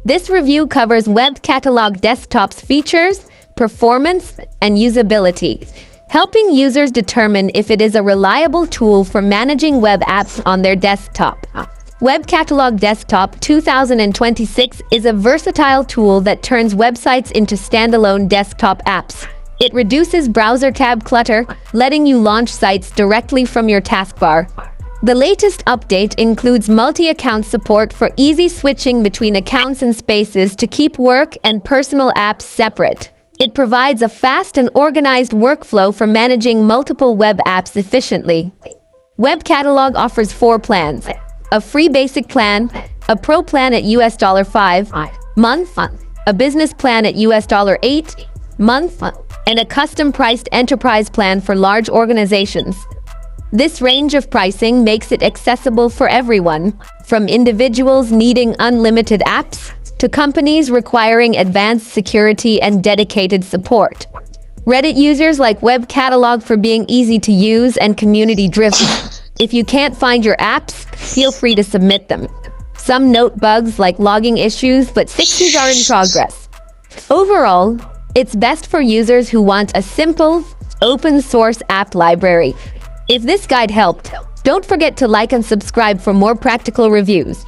This review covers WebCatalog Desktop's features, performance, and usability, helping users determine if it is a reliable tool for managing web apps on their desktop. WebCatalog Desktop 2026 is a versatile tool that turns websites into standalone desktop apps. It reduces browser tab clutter, letting you launch sites directly from your taskbar. The latest update includes multi-account support for easy switching between accounts and spaces to keep work and personal apps separate. It provides a fast and organized workflow for managing multiple web apps efficiently. WebCatalog offers 4 plans: a free basic plan, a pro plan at $5 month, a business plan at $8 month, and a custom-priced enterprise plan for large organizations. This range of pricing makes it accessible for everyone, from individuals needing unlimited apps to companies requiring advanced security and dedicated support. Reddit users like WebCatalog for being easy to use and community-driven. If you can't find your apps, feel free to submit them. Some note bugs like logging issues, but fixes are in progress. Overall, it's best for users who want a simple, open-source app library. If this guide helped, don't forget to like and subscribe for more practical reviews.